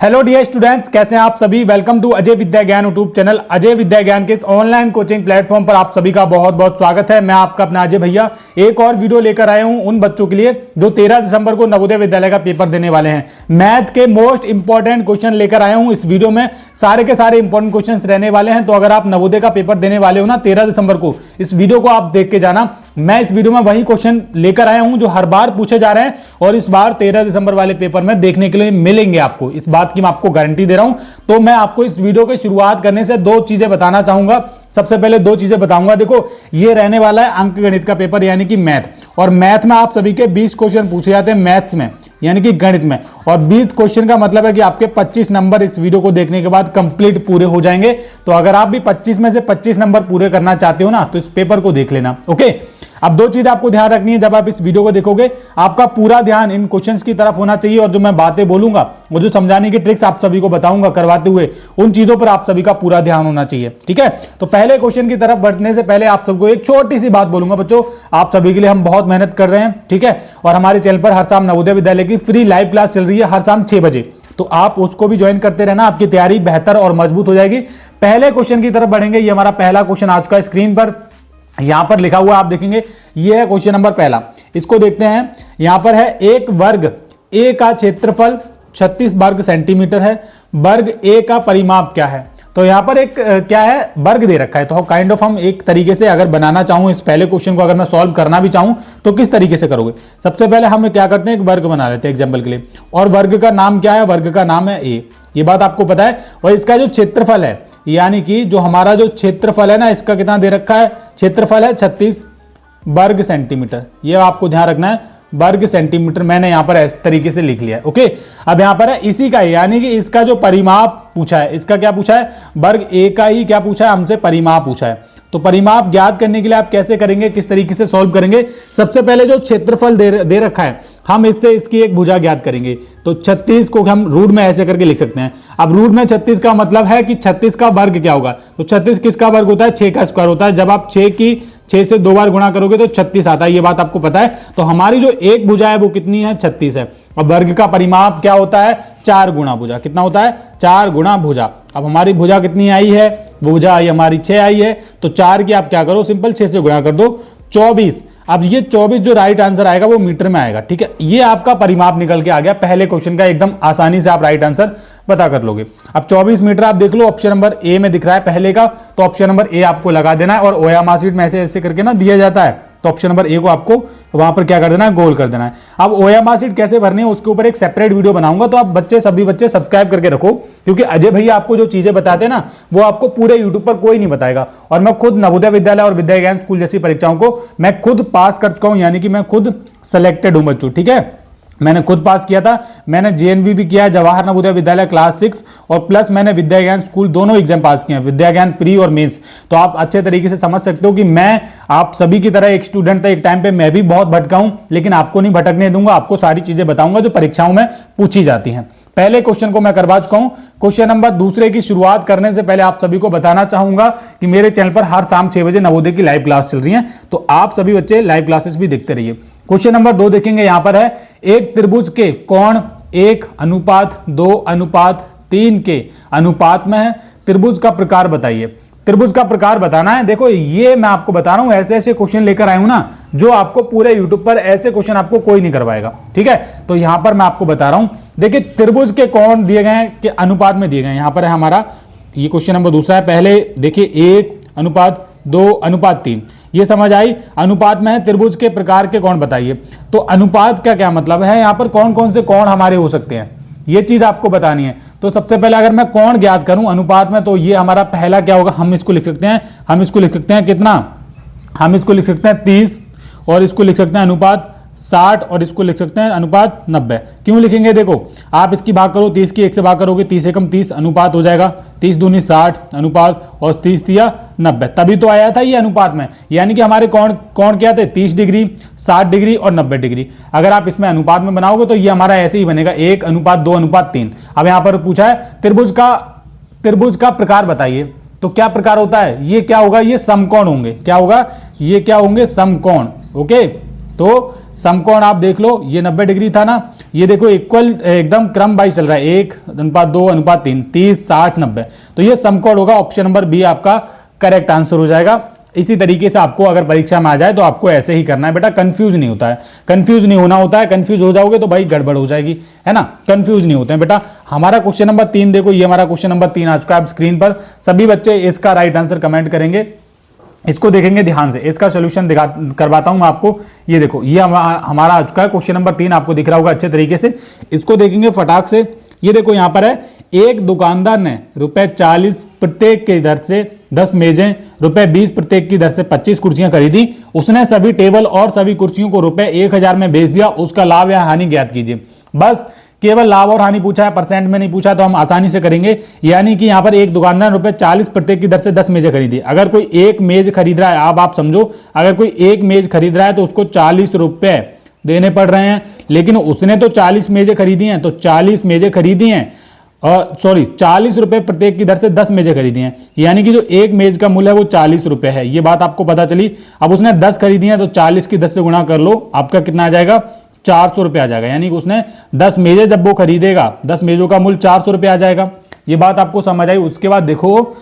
Hello dear students, कैसे हैं आप सभी। वेलकम टू अजय विद्या ज्ञान यूट्यूब चैनल। अजय विद्या ज्ञान के इस ऑनलाइन कोचिंग प्लेटफॉर्म पर आप सभी का बहुत बहुत स्वागत है। मैं आपका अपना अजय भैया एक और वीडियो लेकर आया हूं उन बच्चों के लिए जो 13 दिसंबर को नवोदय विद्यालय का पेपर देने वाले हैं। मैथ के मोस्ट इंपॉर्टेंट क्वेश्चन लेकर आया हूं इस वीडियो में। सारे के सारे इंपॉर्टेंट क्वेश्चन रहने वाले हैं। तो अगर आप नवोदय का पेपर देने वाले हो ना 13 दिसंबर को, इस वीडियो को आप देख के जाना। मैं इस वीडियो में वही क्वेश्चन लेकर आया हूं जो हर बार पूछे जा रहे हैं और इस बार 13 दिसंबर वाले पेपर में देखने के लिए मिलेंगे आपको। इस बात की मैं आपको गारंटी दे रहा हूं। तो मैं आपको इस वीडियो की शुरुआत करने से दो चीजें बताना चाहूंगा। सबसे पहले दो चीजें बताऊंगा। देखो, ये रहने वाला है अंक गणित का पेपर यानी कि मैथ, और मैथ में आप सभी के 20 क्वेश्चन पूछे जाते हैं मैथ्स में यानी कि गणित में। और 20 क्वेश्चन का मतलब है कि आपके 25 नंबर इस वीडियो को देखने के बाद कंप्लीट पूरे हो जाएंगे। तो अगर आप भी 25 में से 25 नंबर पूरे करना चाहते हो ना, तो इस पेपर को देख लेना। ओके, अब दो चीज आपको ध्यान रखनी है। जब आप इस वीडियो को देखोगे, आपका पूरा ध्यान इन क्वेश्चंस की तरफ होना चाहिए और जो मैं बातें बोलूंगा, वो जो समझाने की ट्रिक्स आप सभी को बताऊंगा करवाते हुए, उन चीजों पर आप सभी का पूरा ध्यान होना चाहिए। ठीक है, तो पहले क्वेश्चन की तरफ बढ़ने से पहले आप सबको एक छोटी सी बात बोलूंगा। बच्चों, आप सभी के लिए हम बहुत मेहनत कर रहे हैं, ठीक है, और हमारे चैनल पर हर शाम नवोदय विद्यालय की फ्री लाइव क्लास चल रही है हर शाम 6 बजे। तो आप उसको भी ज्वाइन करते रहना, आपकी तैयारी बेहतर और मजबूत हो जाएगी। पहले क्वेश्चन की तरफ बढ़ेंगे। ये हमारा पहला क्वेश्चन आ चुका है स्क्रीन पर, यहां पर लिखा हुआ आप देखेंगे। ये है क्वेश्चन नंबर पहला। इसको देखते हैं। यहां पर है एक वर्ग ए का क्षेत्रफल 36 वर्ग सेंटीमीटर है। वर्ग ए का परिमाप क्या है? तो यहां पर एक क्या है, वर्ग दे रखा है। तो काइंड ऑफ हम एक तरीके से अगर बनाना चाहूं इस पहले क्वेश्चन को, अगर मैं सॉल्व करना भी चाहूं तो किस तरीके से करोगे? सबसे पहले हम क्या करते हैं, एक वर्ग बना लेते हैं एग्जाम्पल के लिए। और वर्ग का नाम क्या है? वर्ग का नाम है ए। ये बात आपको पता है। और इसका जो क्षेत्रफल है, यानी कि जो हमारा जो क्षेत्रफल है ना, इसका कितना दे रखा है? क्षेत्रफल है 36 वर्ग सेंटीमीटर। ये आपको ध्यान रखना है, वर्ग सेंटीमीटर। मैंने यहां पर इस तरीके से लिख लिया है। ओके, अब यहां पर है इसी का, यानी कि इसका जो परिमाप पूछा है, इसका क्या पूछा है? वर्ग ए का ही क्या पूछा है हमसे? परिमाप पूछा है। तो परिमाप ज्ञात करने के लिए आप कैसे करेंगे, किस तरीके से सॉल्व करेंगे? सबसे पहले जो क्षेत्रफल दे रखा है, हम इससे इसकी एक भुजा ज्ञात करेंगे। तो 36 को हम रूट में ऐसे करके लिख सकते हैं। अब रूट में 36 का मतलब है कि 36 का वर्ग क्या होगा? तो 36 किसका वर्ग होता है? 6 का स्क्वायर होता है। जब आप 6 से 2 बार गुणा करोगे तो 36 आता है। ये बात आपको पता है। तो हमारी जो एक भुजा है वो कितनी है? 36 है। और वर्ग का परिमाप क्या होता है? 4 गुणा भुजा। कितना होता है? 4 गुणा भुजा। अब हमारी भुजा कितनी आई है? भुजा आई हमारी 6 आई है। तो 4 की आप क्या करो, सिंपल 6 से गुणा कर दो, 24। अब ये 24 जो राइट आंसर आएगा वो मीटर में आएगा। ठीक है, ये आपका परिमाप निकल के आ गया पहले क्वेश्चन का। एकदम आसानी से आप राइट आंसर पता कर लोगे। अब 24 मीटर आप देख लो, ऑप्शन नंबर ए में दिख रहा है पहले का, तो ऑप्शन नंबर ए आपको लगा देना है। और ओया मार्कशीट में ऐसे ऐसे करके ना दिया जाता है, तो ऑप्शन नंबर ए को आपको वहां पर क्या कर देना है? गोल कर देना है। अब ओया मार्कशीट कैसे भरनी है उसके ऊपर एक सेपरेट वीडियो बनाऊंगा, तो आप सभी बच्चे सब्सक्राइब करके रखो, क्योंकि अजय भैया आपको जो चीजें बताते हैं ना, वो आपको पूरे यूट्यूब पर कोई नहीं बताएगा। और मैं खुद नवोदय विद्यालय और विद्या ज्ञान स्कूल जैसी परीक्षाओं को मैं खुद पास कर चुका हूं, यानी कि मैं खुद सेलेक्टेड हूं बच्चों। ठीक है, मैंने खुद पास किया था। मैंने जेएनवी भी किया है, जवाहर नवोदय विद्यालय क्लास 6, और प्लस मैंने विद्या ज्ञान स्कूल दोनों एग्जाम पास किए हैं, विद्या ज्ञान प्री और मेंस। तो आप अच्छे तरीके से समझ सकते हो कि मैं आप सभी की तरह एक स्टूडेंट था एक टाइम पे। मैं भी बहुत भटका हूं, लेकिन आपको नहीं भटकने दूंगा। आपको सारी चीजें बताऊंगा जो परीक्षाओं में पूछी जाती हैं। पहले क्वेश्चन को मैं करवा चुका हूं। क्वेश्चन नंबर दूसरे की शुरुआत करने से पहले आप सभी को बताना चाहूंगा कि मेरे चैनल पर हर शाम 6 बजे नवोदय की लाइव क्लास चल रही है, तो आप सभी बच्चे लाइव क्लासेस भी देखते रहिए। क्वेश्चन नंबर 2 देखेंगे। यहां पर है एक त्रिभुज के कोण 1:2:3 के अनुपात में है। त्रिभुज का प्रकार बताइए। त्रिभुज का प्रकार बताना है। देखो, ये मैं आपको बता रहा हूं, ऐसे ऐसे क्वेश्चन लेकर आया हूं ना, जो आपको पूरे यूट्यूब पर ऐसे क्वेश्चन आपको कोई नहीं करवाएगा। ठीक है, तो यहां पर मैं आपको बता रहा हूं। देखिए, त्रिभुज के कोण दिए गए हैं कि अनुपात में दिए गए हैं। यहां पर है हमारा ये क्वेश्चन नंबर दूसरा है। पहले देखिए 1:2:3, ये समझ आई। अनुपात में है, त्रिभुज के प्रकार के कोण बताइए। तो अनुपात का क्या मतलब है? यहां पर कौन कौन से कोण हमारे हो सकते हैं, ये चीज आपको बतानी है। तो सबसे पहले अगर मैं कोण ज्ञात करूं अनुपात में, तो ये हमारा पहला क्या होगा? हम इसको लिख सकते हैं कितना? हम इसको लिख सकते हैं 30, और इसको लिख सकते हैं अनुपात 60, और इसको लिख सकते हैं अनुपात 90। क्यों लिखेंगे? देखो, आप इसकी भाग करो, 30 की 1 से भाग करोगे, 30 एकम 30 अनुपात हो जाएगा, 30 दूनी 60 अनुपात, और 30 तिया 90। तभी तो आया था ये अनुपात में। यानी कि हमारे कोण क्या थे? 30 डिग्री, 60 डिग्री और 90 डिग्री। अगर आप इसमें अनुपात में बनाओगे तो ये हमारा ऐसे ही बनेगा 1:2:3। अब यहां पर पूछा है त्रिभुज का प्रकार बताइए। तो क्या प्रकार होता है? ये क्या होगा? ये समकोण होंगे। क्या होगा? ये क्या होंगे? समकोण। ओके, तो समकोण आप देख लो, ये 90 डिग्री था ना, ये देखो इक्वल एकदम क्रम वाइज चल रहा है, 1:2:3, 30, 60, 90। तो ये समकोण होगा, ऑप्शन नंबर बी आपका करेक्ट आंसर हो जाएगा। इसी तरीके से आपको अगर परीक्षा में आ जाए तो आपको ऐसे ही करना है बेटा, कंफ्यूज नहीं होता है, कंफ्यूज नहीं होना होता है। कंफ्यूज हो जाओगे तो भाई गड़बड़ हो जाएगी, है ना, कंफ्यूज नहीं होते हैं बेटा। हमारा क्वेश्चन नंबर 3 देखो, ये हमारा क्वेश्चन नंबर 3 आ चुका है आप स्क्रीन पर। सभी बच्चे इसका राइट आंसर कमेंट करेंगे, इसको देखेंगे ध्यान से, इसका सोल्यूशन करवाता हूं मैं आपको। ये देखो, ये हमारा आ चुका है क्वेश्चन नंबर 3, आपको दिख रहा होगा अच्छे तरीके से। इसको देखेंगे फटाक से। ये देखो यहां पर है, एक दुकानदार ने ₹40 प्रत्येक के दर से 10 मेजें, ₹20 प्रत्येक की दर से 25 कुर्सियां खरीदी। उसने सभी टेबल और सभी कुर्सियों को ₹1000 में बेच दिया। उसका लाभ या हानि ज्ञात कीजिए। बस केवल लाभ और हानि पूछा है, परसेंट में नहीं पूछा, तो हम आसानी से करेंगे। यानी कि यहां पर एक दुकानदार ₹40 प्रत्येक की दर से 10 मेजें खरीदी। अगर कोई एक मेज खरीद रहा है, अब आप समझो, अगर कोई एक मेज खरीद रहा है तो उसको ₹40 देने पड़ रहे हैं, लेकिन उसने तो 40 मेजें खरीदी हैं, तो 40 मेजें खरीदी हैं, और सॉरी ₹40 प्रत्येक की दर से 10 मेजें खरीदी हैं। यानी कि जो एक मेज का मूल्य है वो ₹40 है। ये बात आपको पता चली। अब उसने 10 खरीदी हैं तो 40 की 10 से गुणा कर लो, आपका कितना आ जाएगा, ₹400 आ जाएगा। यानी कि उसने 10 मेजें जब वो खरीदेगा, 10 मेजों का मूल्य ₹400 आ जाएगा। ये बात आपको समझ आई। उसके बाद देखो,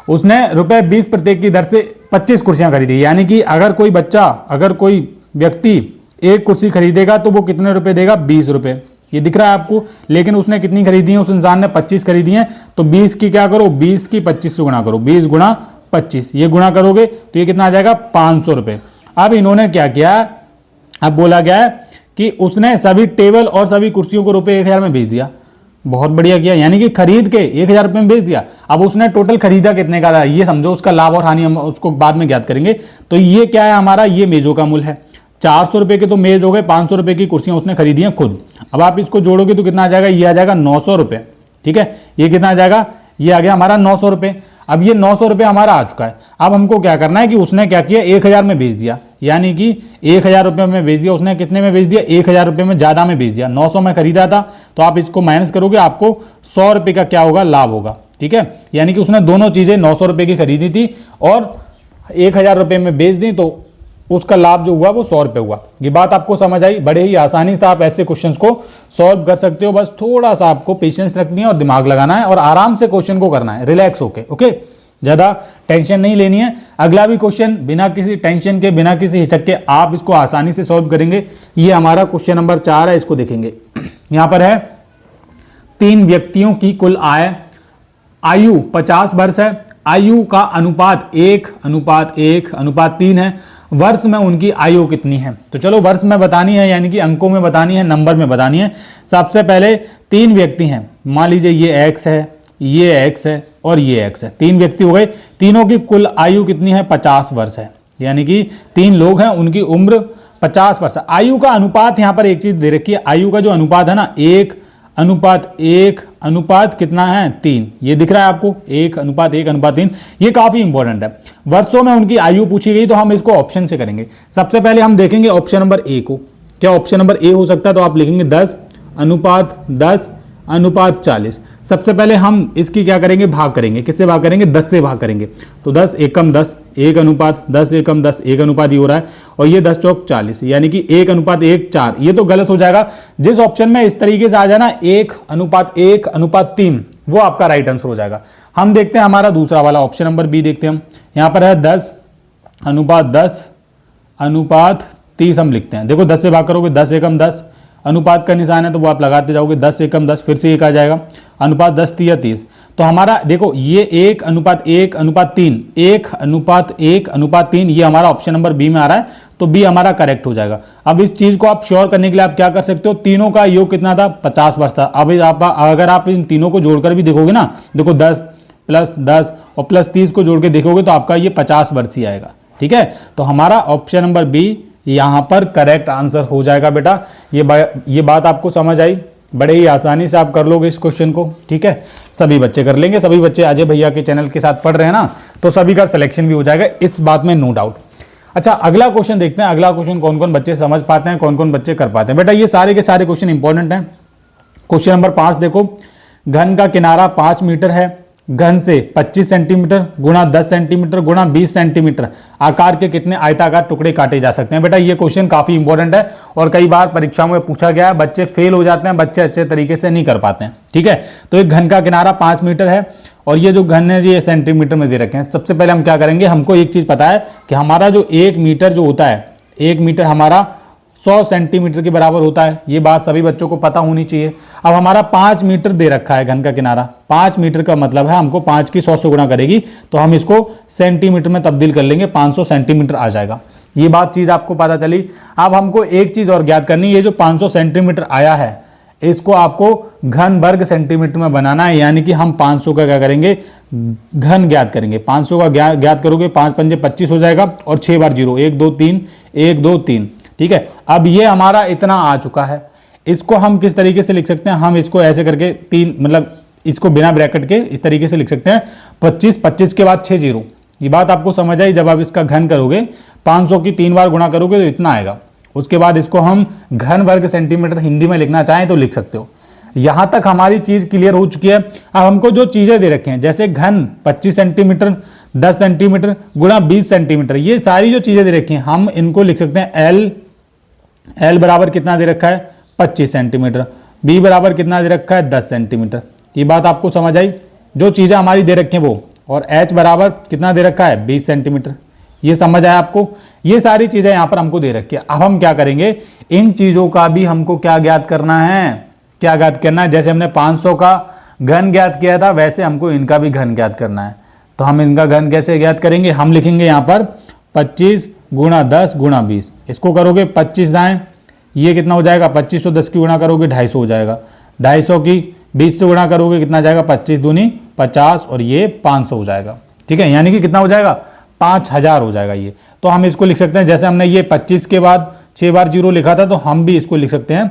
उसने ₹20 प्रत्येक की दर से 25 कुर्सियां खरीदी। यानी कि अगर कोई बच्चा, अगर कोई व्यक्ति एक कुर्सी खरीदेगा तो वो कितने रुपए देगा, ₹20। ये दिख रहा है आपको। लेकिन उसने कितनी खरीदी है, उस इंसान ने 25 खरीदी है, तो 20 की क्या करो, 20 की 25 से गुणा करो, 20 गुणा 25, ये गुणा करोगे तो ये कितना आ जाएगा, ₹500। अब इन्होंने क्या किया, अब बोला गया है कि उसने सभी टेबल और सभी कुर्सियों को ₹1000 में बेच दिया। बहुत बढ़िया किया, यानी कि खरीद के ₹1000 में बेच दिया। अब उसने टोटल खरीदा कितने का था, ये समझो। उसका लाभ और हानि हम उसको बाद में ज्ञात करेंगे। तो ये क्या है हमारा, ये मेजों का मूल्य है। ₹400 के तो मेज हो गए, ₹500 की कुर्सियां उसने खरीदी हैं खुद। अब आप इसको जोड़ोगे तो कितना आ जाएगा, ये आ जाएगा ₹900। ठीक है, ये कितना आ जाएगा, ये आ गया हमारा ₹900। अब ये ₹900 हमारा आ चुका है। अब हमको क्या करना है कि उसने क्या किया, 1000 में बेच दिया। यानी कि ₹1000 में बेच दिया उसने, कितने में बेच दिया, ₹1000 में ज्यादा में बेच दिया। 900 में खरीदा था, तो आप इसको माइनस करोगे, आपको ₹100 का क्या होगा, लाभ होगा। ठीक है, यानी कि उसने दोनों चीजें ₹900 की खरीदी थी और ₹1000 में बेच दी, तो उसका लाभ जो हुआ वो ₹100 हुआ। ये बात आपको समझ आई। बड़े ही आसानी से आप ऐसे क्वेश्चंस को सॉल्व कर सकते हो। बस थोड़ा सा आपको पेशेंस रखनी है और दिमाग लगाना है और आराम से क्वेश्चन को करना है, रिलैक्स होके। ओके, ज्यादा टेंशन नहीं लेनी है। अगला भी क्वेश्चन बिना किसी टेंशन के, बिना किसी हिचक के आप इसको आसानी से सॉल्व करेंगे। ये हमारा क्वेश्चन नंबर 4 है, इसको देखेंगे। यहां पर है, 3 व्यक्तियों की कुल आयु 50 वर्ष है। आयु का अनुपात 1:1:3 है। वर्ष में उनकी आयु कितनी है। तो चलो वर्ष में बतानी है, यानी कि अंकों में बतानी है, नंबर में बतानी है। सबसे पहले 3 व्यक्ति हैं, मान लीजिए ये x है, ये x है और ये x है। 3 व्यक्ति हो गए, तीनों की कुल आयु कितनी है, 50 वर्ष है। यानी कि 3 लोग हैं, उनकी उम्र 50 वर्ष है। आयु का अनुपात, यहां पर एक चीज दे रखी है, आयु का जो अनुपात है ना, 1:1:3 कितना है, 3। ये दिख रहा है आपको, 1:1:3। ये काफी इंपॉर्टेंट है। वर्षों में उनकी आयु पूछी गई तो हम इसको ऑप्शन से करेंगे। सबसे पहले हम देखेंगे ऑप्शन नंबर ए को। क्या ऑप्शन नंबर ए हो सकता है, तो आप लिखेंगे 10:10:40। सबसे पहले हम इसकी क्या करेंगे, भाग करेंगे। किससे भाग करेंगे, 10 से भाग करेंगे। तो 10 एकम 10, 1:10 एकम 10, 1 हो रहा है, और ये 10 चौक 40, यानी कि 1:1:4। ये तो गलत हो जाएगा। जिस ऑप्शन में इस तरीके से आ जाना 1:1:3, वो आपका राइट आंसर हो जाएगा। हम देखते हैं हमारा दूसरा वाला ऑप्शन नंबर बी देखते हैं हम। यहाँ पर है 10:10:30 हम लिखते हैं। देखो 10 से भाग करोगे, 10 एकम 10, अनुपात का निशान है तो वो आप लगाते जाओगे, 10 एकम 10, फिर से 1 आ जाएगा, अनुपात 10 30। तो हमारा देखो ये 1:1:3, 1:1:3, ये हमारा ऑप्शन नंबर बी में आ रहा है, तो बी हमारा करेक्ट हो जाएगा। अब इस चीज को आप श्योर करने के लिए आप क्या कर सकते हो, तीनों का योग कितना था, 50 वर्ष था। अब अगर आप इन तीनों को जोड़कर भी देखोगे ना, देखो 10 + 10 और +30 को जोड़ के देखोगे तो आपका ये 50 वर्ष ही आएगा। ठीक है, तो हमारा ऑप्शन नंबर बी यहां पर करेक्ट आंसर हो जाएगा बेटा। ये बात आपको समझ आई। बड़े ही आसानी से आप कर लोगे इस क्वेश्चन को। ठीक है, सभी बच्चे कर लेंगे। सभी बच्चे अजय भैया के चैनल के साथ पढ़ रहे हैं ना, तो सभी का सिलेक्शन भी हो जाएगा, इस बात में नो डाउट। अच्छा, अगला क्वेश्चन देखते हैं। अगला क्वेश्चन कौन कौन बच्चे समझ पाते हैं, कौन कौन बच्चे कर पाते हैं। बेटा ये सारे के सारे क्वेश्चन इंपॉर्टेंट हैं। क्वेश्चन नंबर 5 देखो, घन का किनारा 5 मीटर है, घन से 25 सेंटीमीटर गुणा 10 सेंटीमीटर गुणा 20 सेंटीमीटर आकार के कितने आयताकार टुकड़े काटे जा सकते हैं। बेटा ये क्वेश्चन काफी इंपॉर्टेंट है और कई बार परीक्षाओं में पूछा गया है, बच्चे फेल हो जाते हैं, बच्चे अच्छे तरीके से नहीं कर पाते हैं। ठीक है, तो एक घन का किनारा 5 मीटर है और ये जो घन है ये सेंटीमीटर में दे रखे हैं। सबसे पहले हम क्या करेंगे, हमको एक चीज पता है कि हमारा जो 1 मीटर जो होता है, 1 मीटर हमारा 100 सेंटीमीटर के बराबर होता है। ये बात सभी बच्चों को पता होनी चाहिए। अब हमारा 5 मीटर दे रखा है घन का किनारा, 5 मीटर का मतलब है हमको 5 की 100 से गुणा करेगी तो हम इसको सेंटीमीटर में तब्दील कर लेंगे, 500 सेंटीमीटर आ जाएगा। ये बात चीज आपको पता चली। अब हमको एक चीज और ज्ञात करनी है, ये जो 500 सेंटीमीटर आया है इसको आपको घन वर्ग सेंटीमीटर में बनाना है, यानी कि हम 500 का क्या करेंगे, घन ज्ञात करेंगे। 500 का ज्ञात करोगे, 5 पंजे 25 हो जाएगा और 6 बार 0, 1 2 3 1 2 3। ठीक है, अब ये हमारा इतना आ चुका है। इसको हम किस तरीके से लिख सकते हैं, हम इसको ऐसे करके 3 मतलब इसको बिना ब्रैकेट के इस तरीके से लिख सकते हैं 25, 25 के बाद 6 0। ये बात आपको समझ आई। जब आप इसका घन करोगे 500 की 3 बार गुणा करोगे तो इतना आएगा। उसके बाद इसको हम घन वर्ग सेंटीमीटर हिंदी में लिखना चाहें तो लिख सकते हो। यहां तक हमारी चीज क्लियर हो चुकी है। अब हमको जो चीजें दे रखे हैं जैसे घन 25 सेंटीमीटर 10 सेंटीमीटर गुणा 20 सेंटीमीटर, ये सारी जो चीजें दे रखी हैं हम इनको लिख सकते हैं एल बराबर कितना दे रखा है 25 सेंटीमीटर, बी बराबर कितना दे रखा है 10 सेंटीमीटर। ये बात आपको समझ आई, जो चीजें हमारी दे रखी हैं वो, और एच बराबर कितना दे रखा है 20 सेंटीमीटर। ये समझ आया आपको, ये सारी चीजें यहां पर हमको दे रखी है। अब हम क्या करेंगे, इन चीजों का भी हमको क्या ज्ञात करना है, क्या ज्ञात करना है। जैसे हमने 500 का घन ज्ञात किया था वैसे हमको इनका भी घन ज्ञात करना है। तो हम इनका घन कैसे ज्ञात करेंगे, हम लिखेंगे यहां पर 25 गुणा 10 गुणा 20। इसको करोगे 25 दाएं, ये कितना हो जाएगा 25 तो 10 की गुणा करोगे 250 हो जाएगा, 250 की 20 से गुणा करोगे कितना जाएगा 25 दूनी 50 और ये 500 हो जाएगा। ठीक है, यानी कि कितना हो जाएगा 5000 हो जाएगा ये। तो हम इसको लिख सकते हैं, जैसे हमने ये 25 के बाद 6 बार 0 लिखा था तो हम भी इसको लिख सकते हैं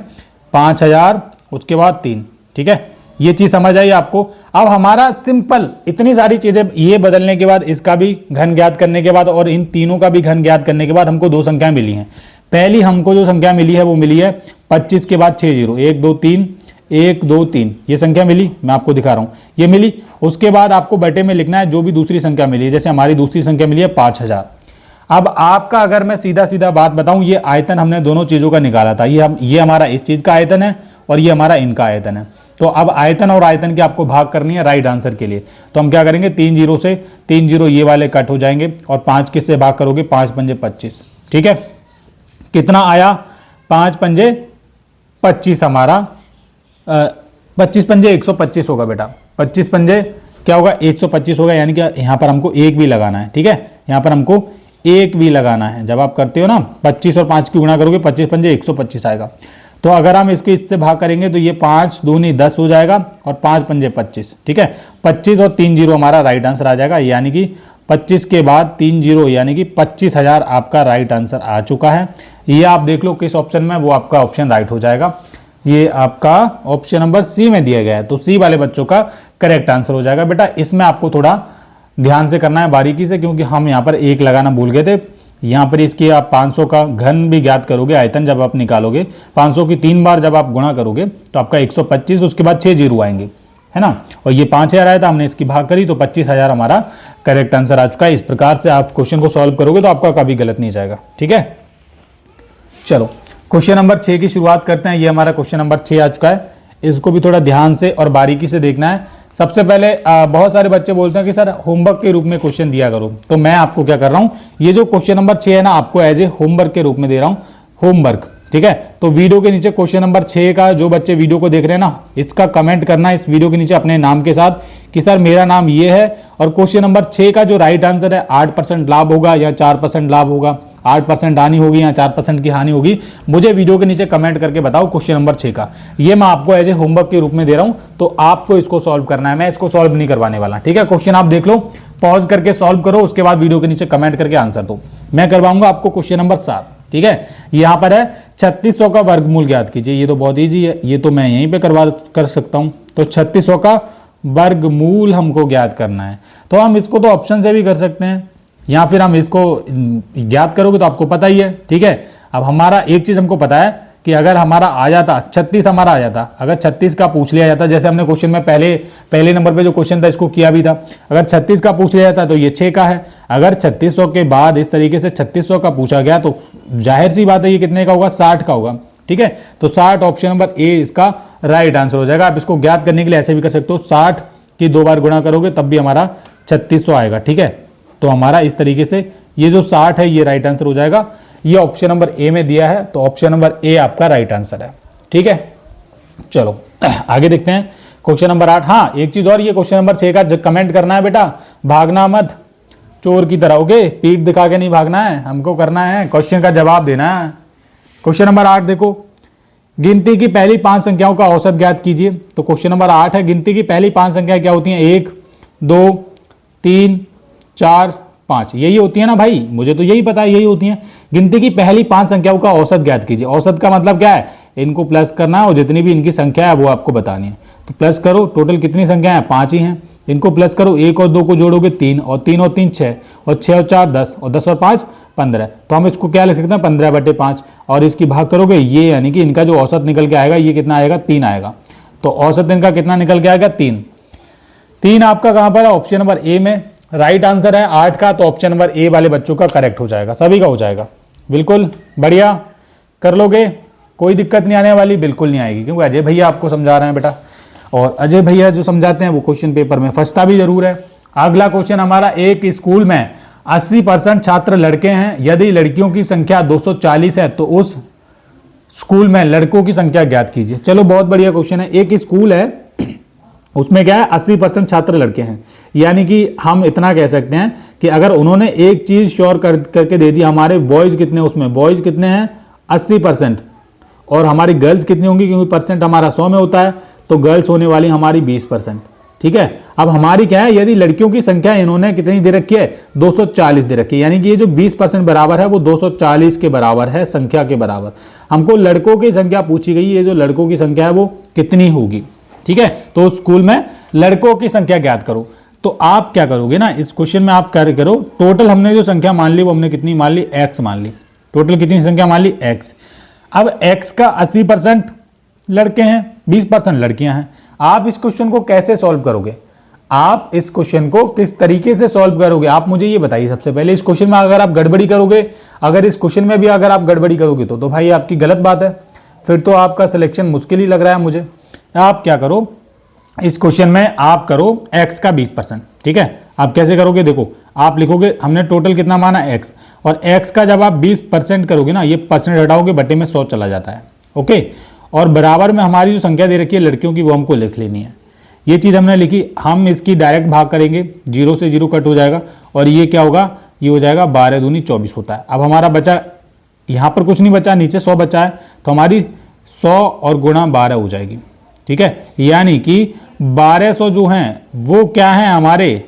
5000 उसके बाद 3। ठीक है, ये चीज समझ आई आपको। अब हमारा सिंपल इतनी सारी चीजें ये बदलने के बाद, इसका भी घन ज्ञात करने के बाद और इन तीनों का भी घन ज्ञात करने के बाद हमको 2 संख्याएं मिली हैं। पहली हमको जो संख्या मिली है वो मिली है 25 के बाद 6 0, 1 2 3 1 2 3, ये संख्या मिली, मैं आपको दिखा रहा हूं, ये मिली। उसके बाद आपको बटे में लिखना है जो भी दूसरी संख्या मिली है, जैसे हमारी दूसरी संख्या मिली है 5000। अब आपका अगर मैं सीधा सीधा बात बताऊं, ये आयतन हमने दोनों चीजों का निकाला था, ये हमारा इस चीज का आयतन है और ये हमारा इनका आयतन है। तो अब आयतन और आयतन की आपको भाग करनी है राइट आंसर के लिए। तो हम क्या करेंगे, 3 0 से 3 0 ये वाले कट हो जाएंगे और 5 किससे भाग करोगे, 5 पंजे 25। ठीक है, कितना आया 5 पंजे 25, हमारा 25 पंजे 125 होगा बेटा। 25 पंजे क्या होगा 125 होगा, यानी कि यहाँ पर हमको 1 भी लगाना है। ठीक है, यहाँ पर हमको 1 भी लगाना है। जब आप करते हो ना 25 और 5 की गुणा करोगे 25 पंजे 125 आएगा। तो अगर हम इसको इससे भाग करेंगे तो ये 5 दूनी 10 हो जाएगा और 5 पंजे 25। ठीक है, 25 और 3 0 हमारा राइट आंसर आ जाएगा, यानी कि 25 के बाद 3 0 यानी कि 25,000 आपका राइट आंसर आ चुका है। ये आप देख लो किस ऑप्शन में, वो आपका ऑप्शन राइट हो जाएगा। ये आपका ऑप्शन नंबर सी में दिया गया है, तो सी वाले बच्चों का करेक्ट आंसर हो जाएगा। बेटा इसमें आपको थोड़ा ध्यान से करना है बारीकी से, क्योंकि हम यहाँ पर 1 लगाना भूल गए थे। यहाँ पर इसकी आप 500 का घन भी ज्ञात करोगे, आयतन जब आप निकालोगे 500 की 3 बार जब आप गुणा करोगे तो आपका 125, उसके बाद 6 0 आएंगे, है ना। और ये 5000 आया था, हमने इसकी भाग करी तो 25,000 हमारा करेक्ट आंसर आ चुका है। इस प्रकार से आप क्वेश्चन को सॉल्व करोगे तो आपका कभी गलत नहीं जाएगा। ठीक है, चलो क्वेश्चन नंबर 6 की शुरुआत करते हैं। ये हमारा क्वेश्चन नंबर 6 आ चुका है, इसको भी थोड़ा ध्यान से और बारीकी से देखना है। सबसे पहले बहुत सारे बच्चे बोलते हैं कि सर होमवर्क के रूप में क्वेश्चन दिया करो, तो मैं आपको क्या कर रहा हूं, ये जो क्वेश्चन नंबर 6 है ना आपको एज ए होमवर्क के रूप में दे रहा हूं, होमवर्क। ठीक है, तो वीडियो के नीचे क्वेश्चन नंबर 6 का जो बच्चे वीडियो को देख रहे हैं ना, इसका कमेंट करना है इस वीडियो के नीचे अपने नाम के साथ कि सर मेरा नाम ये है और क्वेश्चन नंबर 6 का जो राइट आंसर है 8% लाभ होगा या 4% लाभ होगा, 8% हानि होगी या 4% की हानि होगी, मुझे वीडियो के नीचे कमेंट करके बताओ क्वेश्चन नंबर 6 का। ये मैं आपको एज ए होमवर्क के रूप में दे रहा हूं, तो आपको इसको सॉल्व करना है, मैं इसको सॉल्व नहीं करवाने वाला। ठीक है, क्वेश्चन आप देख लो, पॉज करके सॉल्व करो, उसके बाद वीडियो के नीचे कमेंट करके आंसर दो। मैं करवाऊंगा आपको क्वेश्चन नंबर 7। ठीक है, यहाँ पर है 3600 का वर्गमूल ज्ञात कीजिए। ये तो बहुत ईजी है, ये तो मैं यहीं पे कर सकता हूं। तो 3600 का वर्गमूल हमको ज्ञात करना है, तो हम इसको तो ऑप्शन से भी कर सकते हैं या फिर हम इसको ज्ञात करोगे तो आपको पता ही है। ठीक है, अब हमारा एक चीज हमको पता है कि अगर हमारा आ जाता 36 हमारा आ जाता, अगर 36 का पूछ लिया जाता, जैसे हमने क्वेश्चन में पहले नंबर पे जो क्वेश्चन था इसको किया भी था, अगर 36 का पूछ लिया जाता तो ये 6 का है। अगर 3600 के बाद इस तरीके से 3600 का पूछा गया तो जाहिर सी बात है ये कितने का होगा, 60 का होगा। ठीक है, तो 60 ऑप्शन नंबर ए इसका राइट आंसर हो जाएगा। आप इसको ज्ञात करने के लिए ऐसे भी कर सकते हो, 60 की 2 बार गुणा करोगे तब भी हमारा 3600 आएगा। ठीक है, तो हमारा इस तरीके से ये जो 60 है ये राइट आंसर हो जाएगा। ये ऑप्शन नंबर ए में दिया है, तो ऑप्शन नंबर ए आपका राइट आंसर है। ठीक है, चलो आगे देखते हैं क्वेश्चन नंबर 8। हाँ, एक चीज और, ये क्वेश्चन नंबर 6 का कमेंट करना है बेटा, भागना मत चोर की तरह। ओके, पीठ दिखा के नहीं भागना है, हमको करना है क्वेश्चन का जवाब देना है। क्वेश्चन नंबर 8 देखो, गिनती की पहली 5 संख्याओं का औसत ज्ञात कीजिए। तो क्वेश्चन नंबर 8 है, गिनती की पहली 5 संख्याएं क्या होती हैं? 1 2 3 4 5, यही होती है ना भाई, मुझे तो यही पता है, यही होती हैं। गिनती की पहली 5 संख्याओं का औसत ज्ञात कीजिए। औसत का मतलब क्या है? इनको प्लस करना है और जितनी भी इनकी संख्या है वो आपको बतानी है। तो प्लस करो, टोटल कितनी संख्या है? 5 ही हैं। इनको प्लस करो, 1 और 2 को जोड़ोगे 3, और 3 और 3 6, और 6 और 4 10, और 10 और 5 15। तो हम इसको क्या लिख सकते हैं? 15/5। और इसकी भाग करोगे, ये यानी कि इनका जो औसत निकल के आएगा ये कितना आएगा? 3 आएगा। तो औसत इनका कितना निकल के आएगा? 3 आपका कहां पर है? ऑप्शन नंबर ए में राइट आंसर है 8 का। तो ऑप्शन नंबर ए वाले बच्चों का करेक्ट हो जाएगा, सभी का हो जाएगा। बिल्कुल बढ़िया, कर लोगे, कोई दिक्कत नहीं आने वाली, बिल्कुल नहीं आएगी, क्योंकि अजय भैया आपको समझा रहे हैं बेटा, और अजय भैया जो समझाते हैं वो क्वेश्चन पेपर में फंसता भी जरूर है। अगला क्वेश्चन हमारा, एक स्कूल में 80% छात्र लड़के हैं, यदि लड़कियों की संख्या 240 है तो उस स्कूल में लड़कों की संख्या ज्ञात कीजिए। चलो बहुत बढ़िया क्वेश्चन है। एक स्कूल है, उसमें क्या है? 80% छात्र लड़के हैं, यानी कि हम इतना कह सकते हैं कि अगर उन्होंने एक चीज श्योर करके दे दी, हमारे बॉयज कितने, उसमें बॉयज कितने हैं? 80%, और हमारी गर्ल्स कितनी होंगी, क्योंकि परसेंट हमारा 100 में होता है, तो गर्ल्स होने वाली हमारी 20%। ठीक है, अब हमारी क्या है? यदि लड़कियों की संख्या इन्होंने कितनी दे रखी है? 240 दे रखी है, यानी कि ये जो 20% बराबर है वो 240 के बराबर है, संख्या के बराबर। हमको लड़कों की संख्या पूछी गई, ये जो लड़कों की संख्या है वो कितनी होगी। ठीक है, तो स्कूल में लड़कों की संख्या ज्ञात करो। तो आप क्या करोगे ना, इस क्वेश्चन में आप क्या करो, टोटल हमने जो संख्या मान ली वो हमने कितनी मान ली? x मान ली। टोटल कितनी संख्या मान ली? x। अब x का 80% लड़के हैं, 20% लड़कियां हैं। आप इस क्वेश्चन को कैसे सॉल्व करोगे? आप इस क्वेश्चन को किस तरीके से सॉल्व करोगे, आप मुझे ये बताइए। सबसे पहले इस क्वेश्चन में अगर आप गड़बड़ी करोगे, अगर इस क्वेश्चन में भी अगर आप गड़बड़ी करोगे तो भाई आपकी गलत बात है, फिर तो आपका सिलेक्शन मुश्किल ही लग रहा है मुझे। आप क्या करो, इस क्वेश्चन में आप करो x का 20%। ठीक है, आप कैसे करोगे? देखो, आप लिखोगे हमने टोटल कितना माना? x, और x का जब आप 20% करोगे ना, ये परसेंट हटाओगे, बटे में 100 चला जाता है। ओके, और बराबर में हमारी जो संख्या दे रखी है लड़कियों की वो हमको लिख लेनी है। ये चीज़ हमने लिखी, हम इसकी डायरेक्ट भाग करेंगे, 0 से 0 कट हो जाएगा, और ये क्या होगा? ये हो जाएगा 12 दूनी 24 होता है। अब हमारा बचा, यहाँ पर कुछ नहीं बचा, नीचे 100 बचा है, तो हमारी 100 और गुणा 12 हो जाएगी। ठीक है, यानी कि 1200 जो हैं वो क्या हैं? हमारे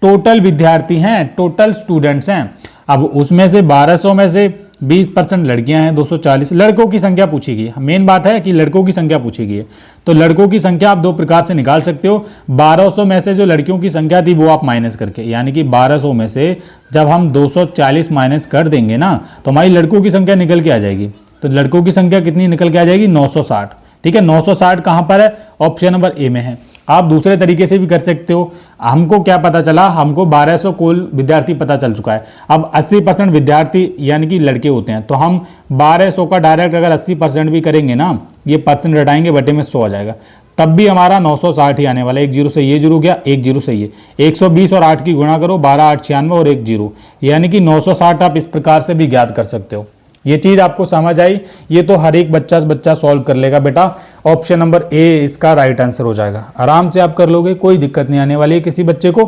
टोटल विद्यार्थी हैं, टोटल स्टूडेंट्स हैं। अब उसमें से 1200 में से 20% लड़कियां हैं, 240 लड़कों की संख्या पूछी गई है। मेन बात है कि लड़कों की संख्या पूछी गई है, तो लड़कों की संख्या आप 2 प्रकार से निकाल सकते हो। 1200 में से जो लड़कियों की संख्या थी वो आप माइनस करके, यानी कि 1200 में से जब हम 240 माइनस कर देंगे ना, तो हमारी लड़कों की संख्या निकल के आ जाएगी। तो लड़कों की संख्या कितनी निकल के आ जाएगी? 960। ठीक है, 960 कहाँ पर है? ऑप्शन नंबर ए में है। आप दूसरे तरीके से भी कर सकते हो। हमको क्या पता चला? हमको 1200 कुल विद्यार्थी पता चल चुका है। अब 80% विद्यार्थी यानी कि लड़के होते हैं, तो हम 1200 का डायरेक्ट अगर 80% भी करेंगे ना, ये परसेंट हटाएंगे, बटे में 100 आ जाएगा, तब भी हमारा 960 ही आने वाला है। एक जीरो से ये जीरो गया, एक जीरो से ये 120 और 8 की गुणा करो, 12 8 96 और एक जीरो, यानी कि 960 आप इस प्रकार से भी ज्ञात कर सकते हो। ये चीज आपको समझ आई? ये तो हर एक बच्चा सॉल्व कर लेगा बेटा। ऑप्शन नंबर ए इसका राइट आंसर हो जाएगा। आराम से आप कर लोगे, कोई दिक्कत नहीं आने वाली है किसी बच्चे को।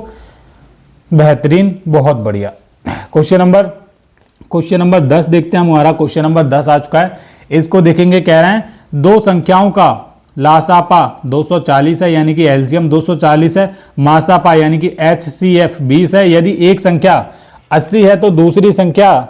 बेहतरीन, बहुत बढ़िया। क्वेश्चन नंबर 10 देखते हैं। हमारा क्वेश्चन नंबर 10 आ चुका है। इसको देखेंगे, कह रहे हैं 2 संख्याओं का लासापा 240 है, यानी कि एलसीएम 240 है। मासापा यानी कि HCF 20 है। यदि एक संख्या 80 है तो दूसरी संख्या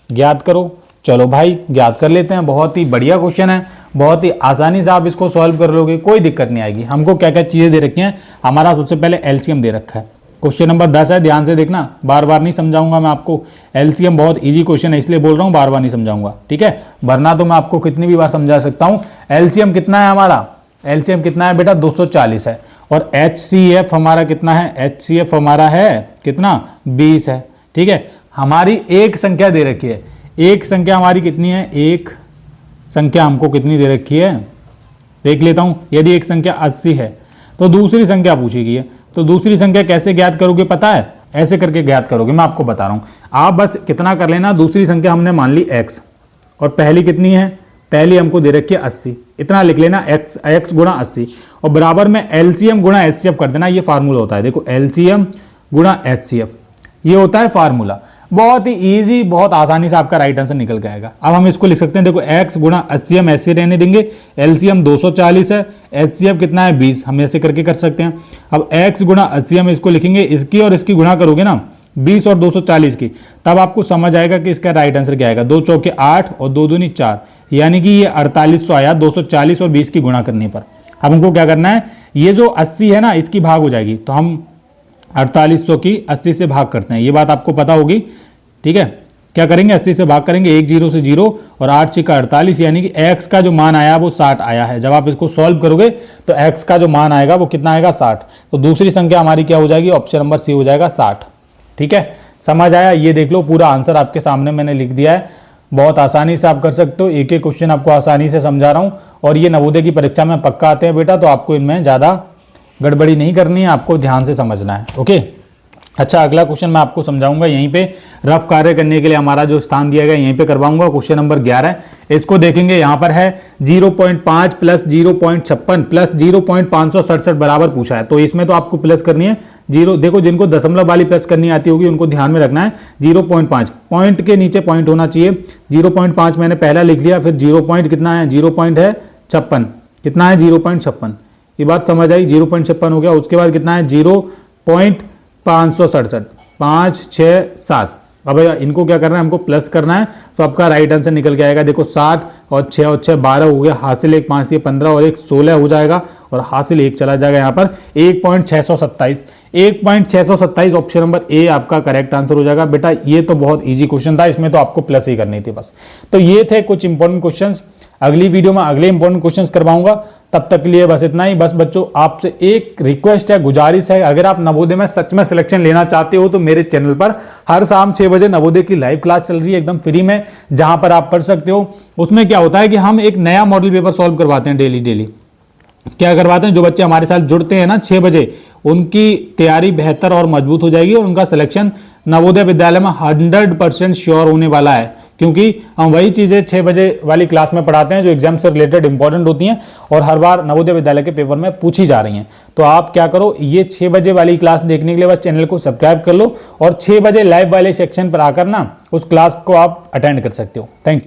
ज्ञात करो। चलो भाई ज्ञात कर लेते हैं। बहुत ही बढ़िया क्वेश्चन है, बहुत ही आसानी से आप इसको सॉल्व कर लोगे, कोई दिक्कत नहीं आएगी। हमको क्या क्या चीज़ें दे रखी हैं? हमारा सबसे पहले एलसीएम दे रखा है, क्वेश्चन नंबर 10 है, ध्यान से देखना, बार बार नहीं समझाऊंगा मैं आपको। एलसीएम बहुत इजी क्वेश्चन है इसलिए बोल रहा हूँ, बार बार नहीं समझाऊंगा, ठीक है। वरना तो मैं आपको कितनी भी बार समझा सकता हूँ। एलसीएम कितना है हमारा, एलसीएम कितना है बेटा 240 है। और एचसीएफ हमारा कितना है, एचसीएफ हमारा है कितना 20 है, ठीक है। हमारी एक संख्या दे रखी है, एक संख्या हमारी कितनी है, एक संख्या हमको कितनी दे रखी है देख लेता हूं। यदि एक संख्या 80 है तो दूसरी संख्या पूछी गई है, तो दूसरी संख्या कैसे ज्ञात करोगे पता है, ऐसे करके ज्ञात करोगे, मैं आपको बता रहा हूं। आप बस कितना कर लेना, दूसरी संख्या हमने मान ली x और पहली कितनी है, पहली हमको दे रखी है 80, इतना लिख लेना x गुणा 80 और बराबर में एलसीएम गुणा एचसीएफ कर देना। ये फार्मूला होता है, देखो एलसीएम गुणा एचसीएफ ये होता है फार्मूला। बहुत ही इजी, बहुत आसानी से आपका राइट आंसर निकल के आएगा। अब हम इसको लिख सकते हैं, देखो x गुणा 80 हम ऐसे रहने देंगे, एलसीएम 240 है, एचसीएफ कितना है 20, हम ऐसे करके कर सकते हैं। अब x गुणा 80 हम इसको लिखेंगे, इसकी और इसकी गुणा करोगे ना 20 और 240 की, तब आपको समझ आएगा कि इसका राइट आंसर क्या आएगा। 2 चौके 8 और 2 दूनी 4, यानी कि ये 4800 आया 240 और 20 की गुणा करने पर। अब हमको क्या करना है, ये जो 80 है ना इसकी भाग हो जाएगी, तो हम 4800 की 80 से भाग करते हैं, ये बात आपको पता होगी, ठीक है। क्या करेंगे 80 से भाग करेंगे, 1 0 से 0 और 8 छिका 48, यानी कि x का जो मान आया वो 60 आया है। जब आप इसको सॉल्व करोगे तो x का जो मान आएगा वो कितना आएगा 60। तो दूसरी संख्या हमारी क्या हो जाएगी, ऑप्शन नंबर सी हो जाएगा 60, ठीक है। समझ आया, ये देख लो पूरा आंसर आपके सामने मैंने लिख दिया है, बहुत आसानी से आप कर सकते हो। एक एक क्वेश्चन आपको आसानी से समझा रहा हूँ और ये नवोदय की परीक्षा में पक्का आते हैं बेटा, तो आपको इनमें ज़्यादा गड़बड़ी नहीं करनी है, आपको ध्यान से समझना है, ओके। अच्छा, अगला क्वेश्चन मैं आपको समझाऊंगा, यहीं पे रफ कार्य करने के लिए हमारा जो स्थान दिया गया यहीं पे करवाऊंगा। क्वेश्चन नंबर 11, इसको देखेंगे, यहाँ पर है 0.5 प्लस 0.56 प्लस 0.567 बराबर पूछा है, तो इसमें तो आपको प्लस करनी है जीरो। देखो जिनको दशमलव वाली प्लस करनी आती होगी उनको ध्यान में रखना है 0.5 पॉइंट के नीचे पॉइंट होना चाहिए। 0.5 मैंने पहला लिख लिया, फिर 0 पॉइंट कितना है, 0 पॉइंट है 56, कितना है 0.56, ये बात समझ आई, 0.56 हो गया। उसके बाद कितना है 0.567, 5 6 7। अब इनको क्या करना है, हमको प्लस करना है, तो आपका राइट आंसर निकल के आएगा। देखो 7 और 6 और 6 12 हो गया, हासिल 1 5 15 और 1 16 हो जाएगा और हासिल 1 चला जाएगा यहाँ पर 1.627। 1.627 ऑप्शन नंबर ए आपका करेक्ट आंसर हो जाएगा। बेटा ये तो बहुत इजी क्वेश्चन था, इसमें तो आपको प्लस ही करनी थी बस। तो ये थे कुछ इंपॉर्टेंट क्वेश्चंस, अगली वीडियो में अगले इंपॉर्टेंट क्वेश्चंस करवाऊंगा। तब तक के लिए बस इतना ही। बस बच्चों आपसे एक रिक्वेस्ट है, गुजारिश है, अगर आप नवोदय में सच में सिलेक्शन लेना चाहते हो तो मेरे चैनल पर हर शाम 6 बजे नवोदय की लाइव क्लास चल रही है एकदम फ्री में, जहां पर आप पढ़ सकते हो। उसमें क्या होता है कि हम एक नया मॉडल पेपर सॉल्व करवाते हैं डेली। क्या करवाते हैं, जो बच्चे हमारे साथ जुड़ते हैं ना 6 बजे, उनकी तैयारी बेहतर और मजबूत हो जाएगी और उनका सिलेक्शन नवोदय विद्यालय में 100% श्योर होने वाला है, क्योंकि हम वही चीज़ें 6 बजे वाली क्लास में पढ़ाते हैं जो एग्जाम से रिलेटेड इंपॉर्टेंट होती हैं और हर बार नवोदय विद्यालय के पेपर में पूछी जा रही हैं। तो आप क्या करो, ये 6 बजे वाली क्लास देखने के लिए बस चैनल को सब्सक्राइब कर लो और 6 बजे लाइव वाले सेक्शन पर आकर ना उस क्लास को आप अटेंड कर सकते हो। Thank you.